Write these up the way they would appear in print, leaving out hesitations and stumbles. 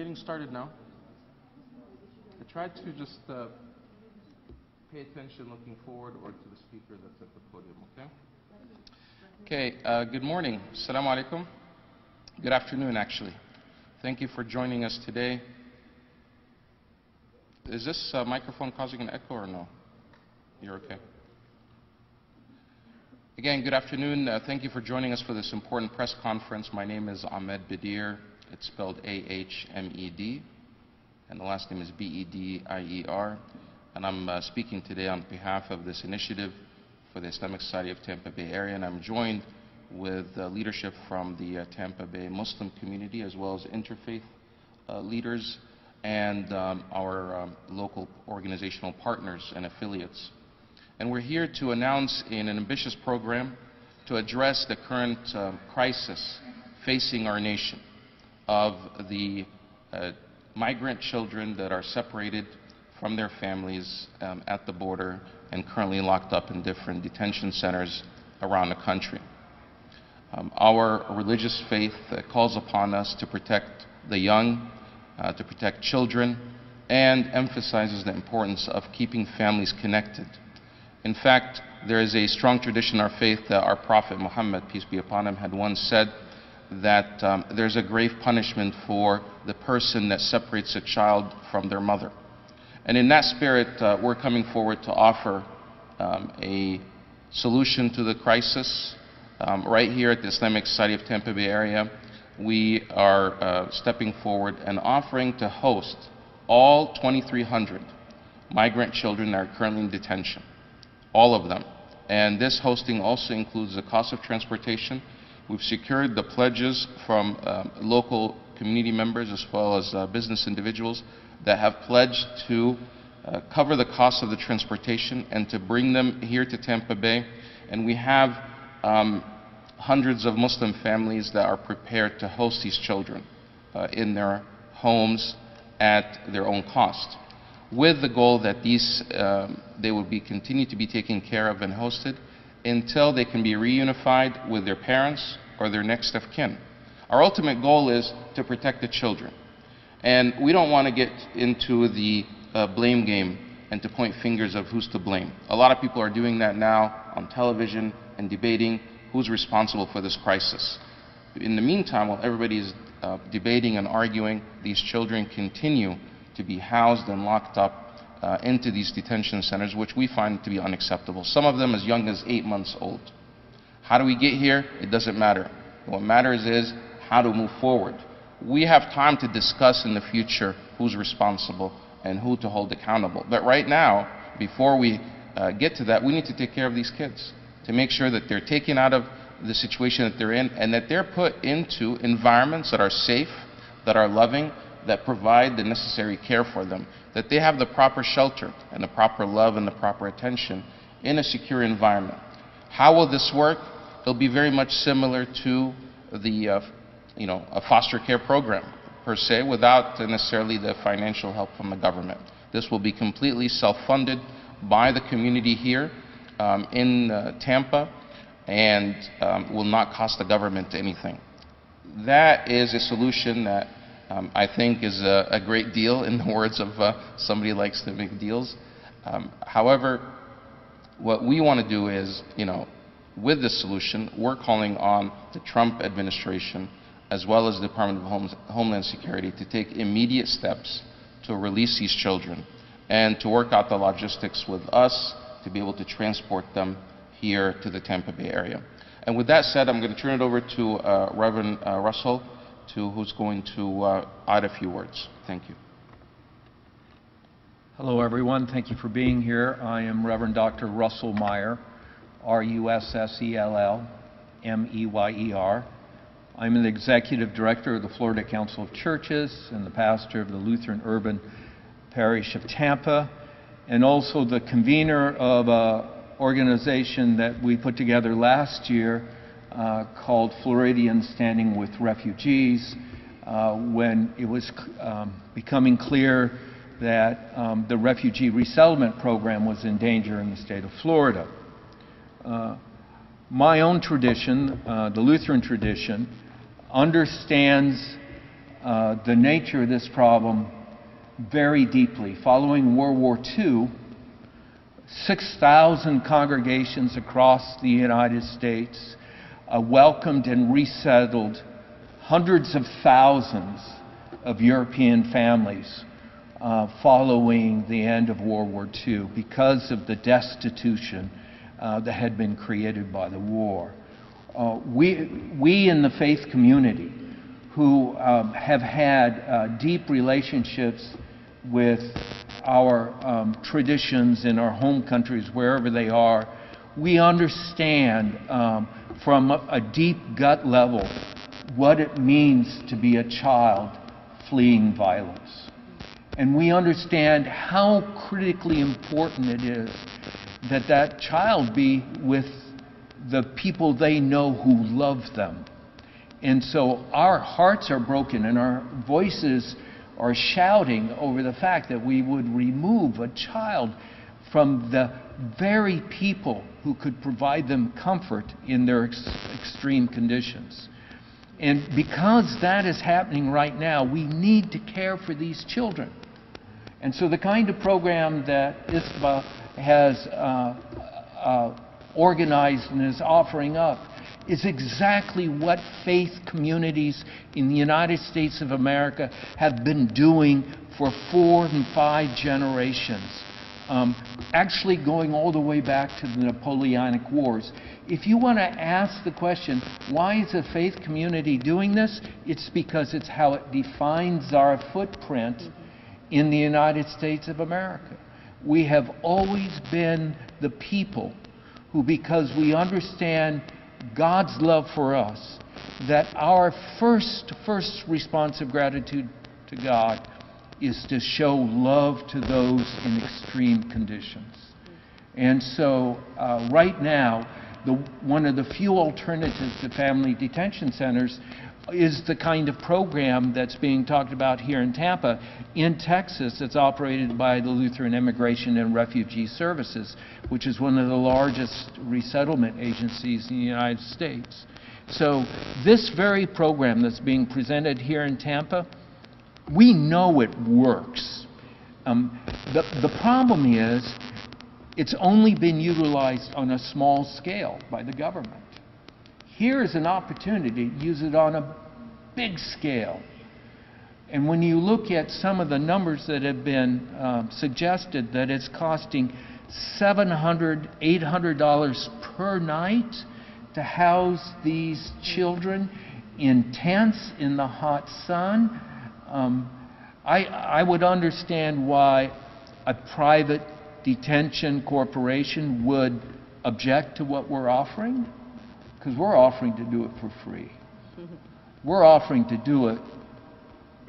getting started now. I try to just pay attention looking forward or to the speaker that's at the podium, okay? Okay, good morning. Assalamu alaikum. Good afternoon, actually. Thank you for joining us today. Is this microphone causing an echo or no? You're okay. Again, good afternoon. Thank you for joining us for this important press conference. My name is Ahmed Bedir. It's spelled A-H-M-E-D, and the last name is B-E-D-I-E-R. And I'm speaking today on behalf of this initiative for the Islamic Society of Tampa Bay area, and I'm joined with leadership from the Tampa Bay Muslim community, as well as interfaith leaders and our local organizational partners and affiliates. And we're here to announce in an ambitious program to address the current crisis facing our nation of the migrant children that are separated from their families at the border and currently locked up in different detention centers around the country. Our religious faith calls upon us to protect the young, to protect children, and emphasizes the importance of keeping families connected. In fact, there is a strong tradition in our faith that our Prophet Muhammad, peace be upon him, had once said that there's a grave punishment for the person that separates a child from their mother. And in that spirit, we're coming forward to offer a solution to the crisis. Right here at the Islamic Society of Tampa Bay area, we are stepping forward and offering to host all 2,300 migrant children that are currently in detention, all of them. And this hosting also includes the cost of transportation. We've secured the pledges from local community members as well as business individuals that have pledged to cover the cost of the transportation and to bring them here to Tampa Bay. And we have hundreds of Muslim families that are prepared to host these children in their homes at their own cost, with the goal that these they will be continue to be taken care of and hosted until they can be reunified with their parents or their next of kin. Our ultimate goal is to protect the children. And we don't want to get into the blame game and to point fingers of who's to blame. A lot of people are doing that now on television and debating who's responsible for this crisis. In the meantime, while everybody is debating and arguing, these children continue to be housed and locked up into these detention centers, which we find to be unacceptable. Some of them as young as 8 months old. How do we get here? It doesn't matter. What matters is how to move forward. We have time to discuss in the future who's responsible and who to hold accountable. But right now, before we get to that, we need to take care of these kids to make sure that they're taken out of the situation that they're in and that they're put into environments that are safe, that are loving, that provide the necessary care for them, that they have the proper shelter and the proper love and the proper attention in a secure environment. How will this work? It'll be very much similar to the a foster care program per se, without necessarily the financial help from the government. This will be completely self-funded by the community here in Tampa and will not cost the government anything. That is a solution that I think is a great deal, in the words of somebody who likes to make deals. However, what we want to do is, with this solution, we're calling on the Trump administration as well as the Department of Homeland Security to take immediate steps to release these children and to work out the logistics with us to be able to transport them here to the Tampa Bay area. And with that said, I'm going to turn it over to Reverend Russell, who's going to add a few words. Thank you. Hello, everyone. Thank you for being here. I am Reverend Dr. Russell Meyer, R-U-S-S-E-L-L M-E-Y-E-R. I'm an executive director of the Florida Council of Churches and the pastor of the Lutheran Urban Parish of Tampa, and also the convener of an organization that we put together last year called Floridians Standing with Refugees, when it was becoming clear that the refugee resettlement program was in danger in the state of Florida. My own tradition, the Lutheran tradition, understands the nature of this problem very deeply. Following World War II, 6,000 congregations across the United States welcomed and resettled hundreds of thousands of European families following the end of World War II because of the destitution that had been created by the war. We in the faith community who have had deep relationships with our traditions in our home countries, wherever they are, we understand from a deep gut level what it means to be a child fleeing violence. And we understand how critically important it is that that child be with the people they know who love them. And so our hearts are broken and our voices are shouting over the fact that we would remove a child from the very people who could provide them comfort in their extreme conditions. And because that is happening right now, we need to care for these children. And so the kind of program that ISBA has organized and is offering up is exactly what faith communities in the United States of America have been doing for 4 and 5 generations, actually going all the way back to the Napoleonic Wars. If you want to ask the question, why is a faith community doing this? It's because it's how it defines our footprint in the United States of America. We have always been the people who, because we understand God's love for us, that our first response of gratitude to God is to show love to those in extreme conditions. And so right now, one of the few alternatives to family detention centers is the kind of program that's being talked about here in Tampa. In Texas, it's operated by the Lutheran Immigration and Refugee Services, which is one of the largest resettlement agencies in the United States. So this very program that's being presented here in Tampa, we know it works. The problem is it's only been utilized on a small scale by the government. Here is an opportunity to use it on a big scale. And when you look at some of the numbers that have been suggested, that it's costing $700, $800 per night to house these children in tents in the hot sun, I would understand why a private detention corporation would object to what we're offering, because we're offering to do it for free. We're offering to do it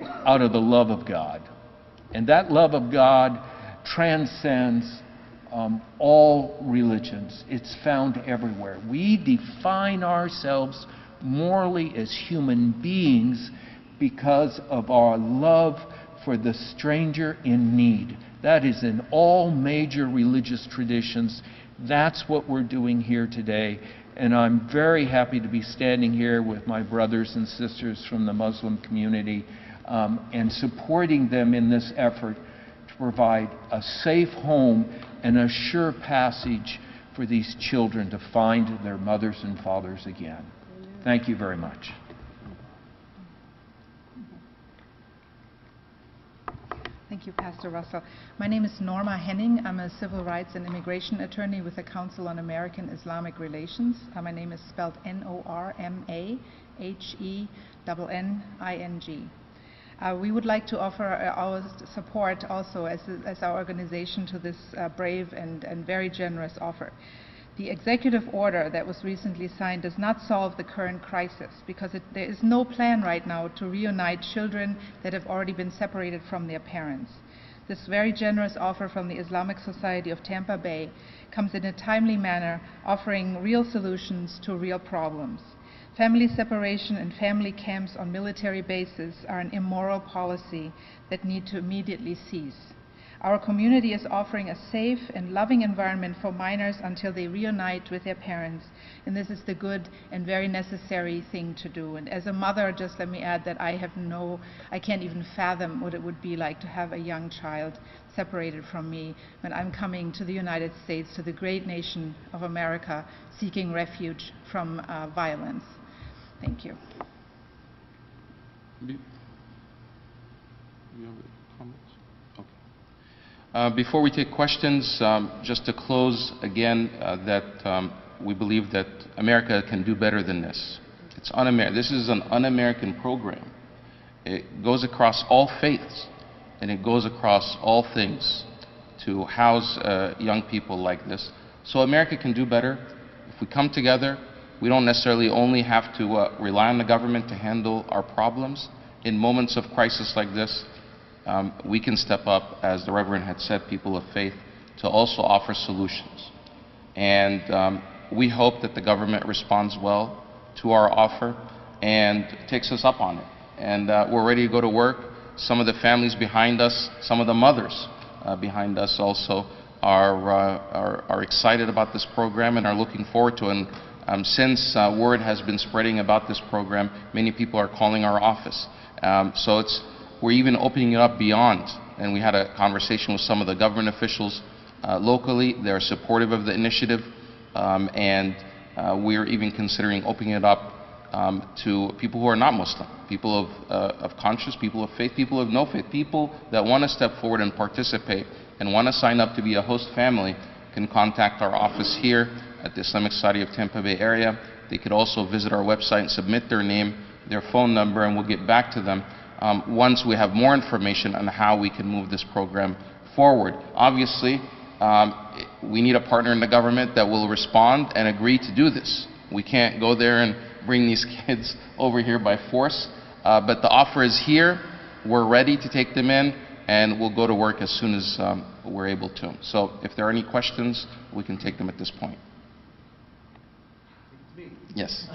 out of the love of God. And that love of God transcends all religions. It's found everywhere. We define ourselves morally as human beings because of our love for the stranger in need. That is in all major religious traditions. That's what we're doing here today. And I'm very happy to be standing here with my brothers and sisters from the Muslim community and supporting them in this effort to provide a safe home and a sure passage for these children to find their mothers and fathers again. Thank you very much. Thank you, Pastor Russell. My name is Norma Henning. I'm a civil rights and immigration attorney with the Council on American Islamic Relations. My name is spelled Normahenning. We would like to offer our support also as our organization to this brave and very generous offer. The executive order that was recently signed does not solve the current crisis because there is no plan right now to reunite children that have already been separated from their parents. This very generous offer from the Islamic Society of Tampa Bay comes in a timely manner, offering real solutions to real problems. Family separation and family camps on military bases are an immoral policy that need to immediately cease. Our community is offering a safe and loving environment for minors until they reunite with their parents. And this is the good and very necessary thing to do. And as a mother, just let me add that I can't even fathom what it would be like to have a young child separated from me when I'm coming to the United States, to the great nation of America, seeking refuge from violence. Thank you. You have comments? Okay. Before we take questions, just to close again, we believe that America can do better than this. This is an un-American program. It goes across all faiths, and it goes across all things to house young people like this. So America can do better. If we come together, we don't necessarily only have to rely on the government to handle our problems. In moments of crisis like this, we can step up, as the Reverend had said, people of faith, to also offer solutions. And we hope that the government responds well to our offer and takes us up on it. And we're ready to go to work. Some of the families behind us, some of the mothers behind us also are excited about this program and are looking forward to it. And since word has been spreading about this program, many people are calling our office. So we're even opening it up beyond. And we had a conversation with some of the government officials locally. They're supportive of the initiative. And we're even considering opening it up to people who are not Muslim, people of conscience, people of faith, people of no faith, people that want to step forward and participate and want to sign up to be a host family can contact our office here at the Islamic Society of Tampa Bay area. They could also visit our website and submit their name, their phone number, and we'll get back to them once we have more information on how we can move this program forward. Obviously, we need a partner in the government that will respond and agree to do this. We can't go there and bring these kids over here by force, but the offer is here. We're ready to take them in, and we'll go to work as soon as we're able to. So if there are any questions, we can take them at this point. Yes.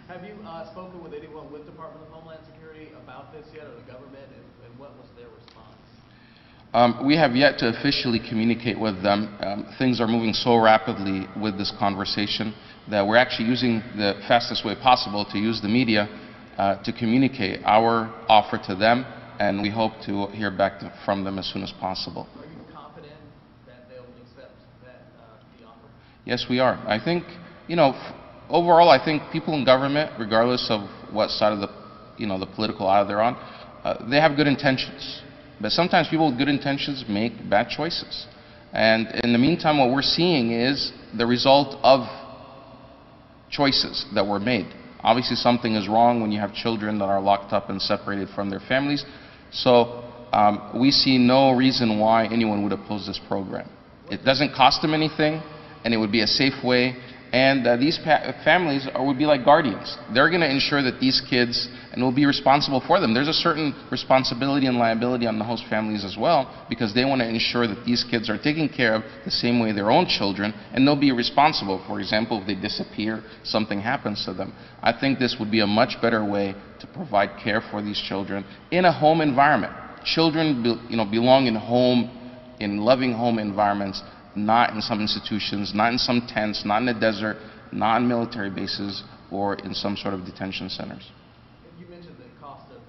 Have you spoken with anyone with Department of Homeland Security about this yet, or the government, and what was their response? We have yet to officially communicate with them. Things are moving so rapidly with this conversation that we're actually using the fastest way possible to use the media to communicate our offer to them, and we hope to hear back from them as soon as possible. Are you confident that they'll accept the offer? Yes, we are. I think, overall, I think people in government, regardless of what side of the political aisle they're on, they have good intentions. But sometimes people with good intentions make bad choices. And in the meantime, what we're seeing is the result of choices that were made. Obviously, something is wrong when you have children that are locked up and separated from their families. So we see no reason why anyone would oppose this program. It doesn't cost them anything, and it would be a safe way. And these families would be like guardians. They're going to ensure that these kids, and will be responsible for them. There's a certain responsibility and liability on the host families as well, because they want to ensure that these kids are taken care of the same way their own children, and they'll be responsible. For example, if they disappear, something happens to them. I think this would be a much better way to provide care for these children in a home environment. Children belong in loving home environments, not in some institutions, not in some tents, not in the desert, not in military bases, or in some sort of detention centers. You mentioned the cost of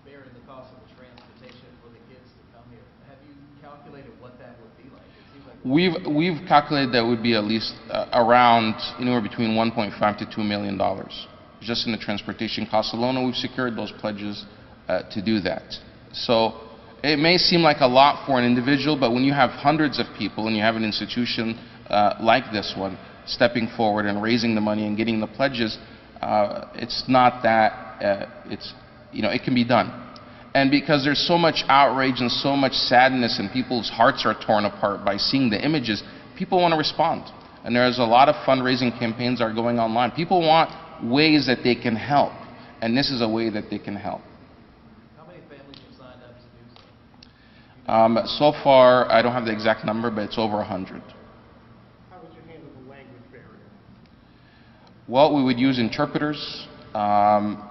bearing the cost of the transportation for the kids to come here. Have you calculated what that would be like? It seems like We've calculated that would be at least around anywhere between $1.5 to $2 million just in the transportation costs alone, and we've secured those pledges to do that. So it may seem like a lot for an individual, but when you have hundreds of people and you have an institution like this one stepping forward and raising the money and getting the pledges, it's not that, it can be done. And because there's so much outrage and so much sadness and people's hearts are torn apart by seeing the images, people want to respond. And there's a lot of fundraising campaigns that are going online. People want ways that they can help, and this is a way that they can help. So far, I don't have the exact number, but it's over 100. How would you handle the language barrier? Well, we would use interpreters.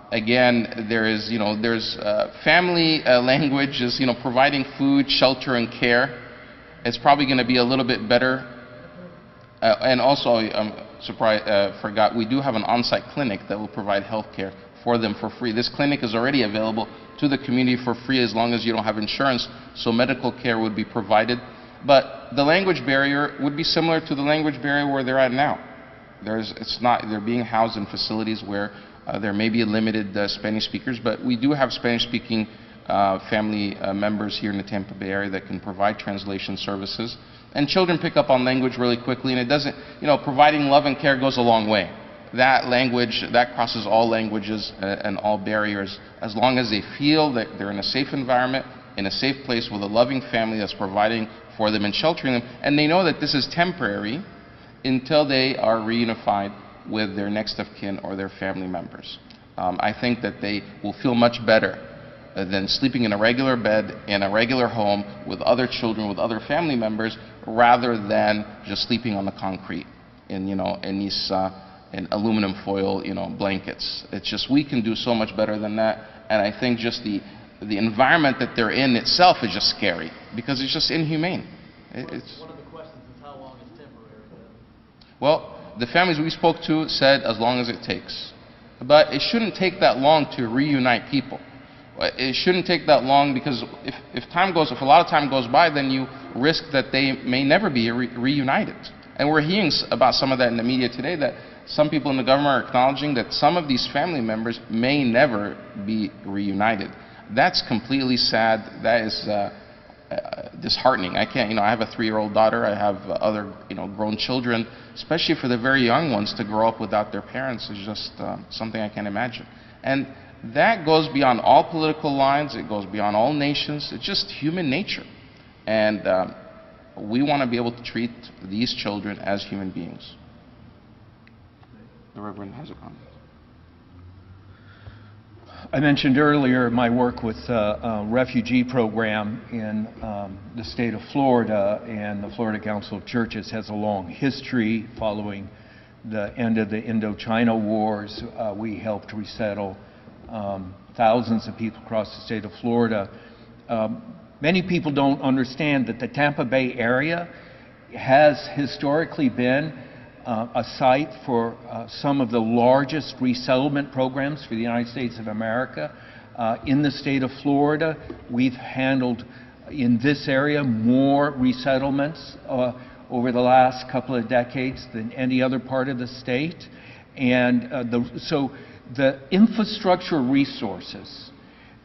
Again, there's family language is, providing food, shelter, and care. It's probably going to be a little bit better. And also, forgot, we do have an on-site clinic that will provide health care for them for free. This clinic is already available to the community for free as long as you don't have insurance, so medical care would be provided. But the language barrier would be similar to the language barrier where they're at now. They're being housed in facilities where there may be limited Spanish speakers, but we do have Spanish-speaking family members here in the Tampa Bay area that can provide translation services. And children pick up on language really quickly, and it doesn't, providing love and care goes a long way. That language, that crosses all languages and all barriers, as long as they feel that they're in a safe environment, in a safe place with a loving family that's providing for them and sheltering them, and they know that this is temporary until they are reunified with their next of kin or their family members. I think that they will feel much better than sleeping in a regular bed in a regular home with other children, with other family members, rather than just sleeping on the concrete in these in aluminum foil blankets. It's just, we can do so much better than that, and I think just the environment that they're in itself is just scary because it's just inhumane. It's one of the questions is how long is temporary then? Well, the families we spoke to said as long as it takes, but it shouldn't take that long to reunite people. It shouldn't take that long because if a lot of time goes by, then you risk that they may never be reunited. And we're hearing about some of that in the media today, that some people in the government are acknowledging that some of these family members may never be reunited. That's completely sad. That is disheartening. I can't, I have a 3-year-old daughter. I have other, grown children. Especially for the very young ones to grow up without their parents is just something I can't imagine. And that goes beyond all political lines. It goes beyond all nations. It's just human nature. And we want to be able to treat these children as human beings. The Reverend has a comment. I mentioned earlier my work with a refugee program in the state of Florida, and the Florida Council of Churches has a long history. Following the end of the Indochina Wars, we helped resettle thousands of people across the state of Florida. Many people don't understand that the Tampa Bay area has historically been a site for some of the largest resettlement programs for the United States of America. In the state of Florida, we've handled in this area more resettlements over the last couple of decades than any other part of the state. And so the infrastructure resources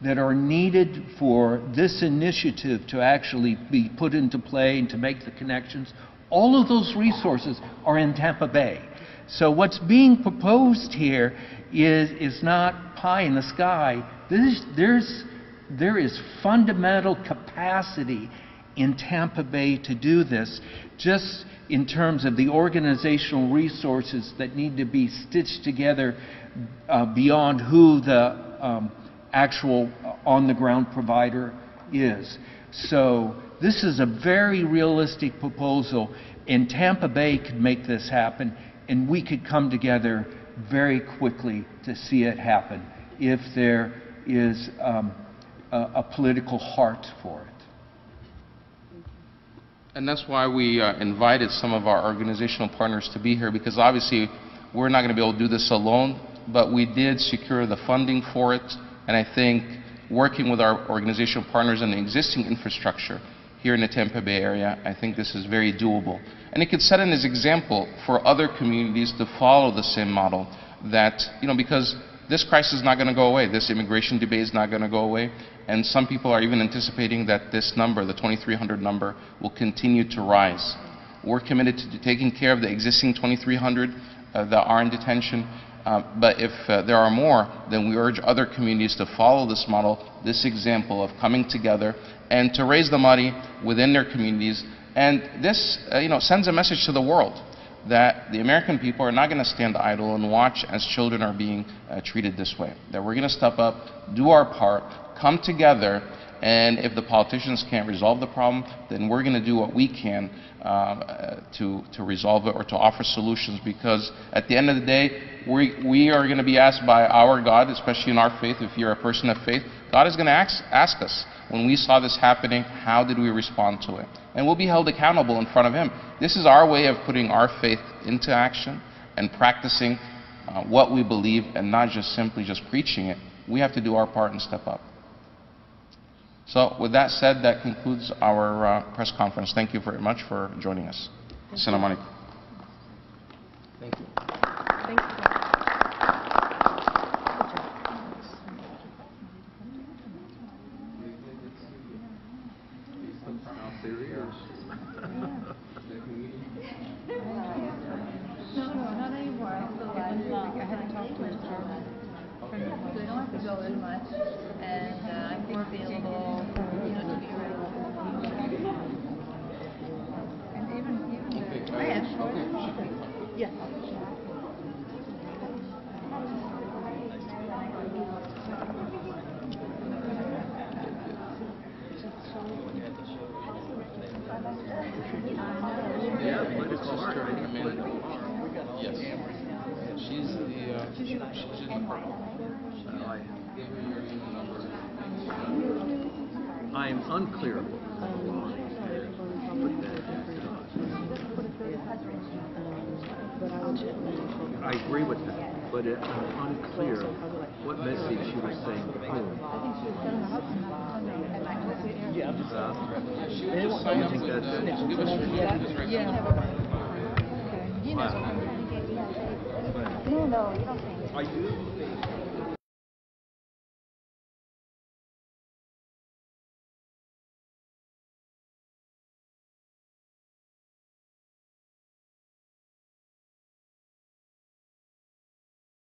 that are needed for this initiative to actually be put into play and to make the connections, all of those resources are in Tampa Bay. So what's being proposed here is not pie in the sky. There is fundamental capacity in Tampa Bay to do this, just in terms of the organizational resources that need to be stitched together beyond who the actual on-the-ground provider is. So this is a very realistic proposal, and Tampa Bay could make this happen, and we could come together very quickly to see it happen if there is a political heart for it. And that's why we invited some of our organizational partners to be here, because obviously we're not going to be able to do this alone, but we did secure the funding for it, and I think working with our organizational partners and the existing infrastructure here in the Tampa Bay area, I think this is very doable. And it could set an example for other communities to follow the same model that, because this crisis is not going to go away. This immigration debate is not going to go away. And some people are even anticipating that this number, the 2,300 number, will continue to rise. We're committed to taking care of the existing 2,300 that are in detention. But if there are more, then we urge other communities to follow this model, this example of coming together and to raise the money within their communities. And this sends a message to the world that the American people are not going to stand idle and watch as children are being treated this way. That we're going to step up, do our part, come together, And if the politicians can't resolve the problem, then we're going to do what we can to resolve it or to offer solutions, because at the end of the day, we are going to be asked by our God, especially in our faith. If you're a person of faith, God is going to ask us, when we saw this happening, how did we respond to it? And we'll be held accountable in front of Him. This is our way of putting our faith into action and practicing what we believe, and not just simply just preaching it. We have to do our part and step up. So with that said, that concludes our press conference. Thank you very much for joining us. Assalamu alaikum. Thank you. Thank you. No, not anymore. I had to talk to his German. So you don't have to go in much, and I'm more available, to be around. And even I am. Yes. Yes. She's the I'm unclear. I agree with that, but I'm unclear what message she was saying to whom. You think that's it? Yeah. Wow. No, you don't think. Are you?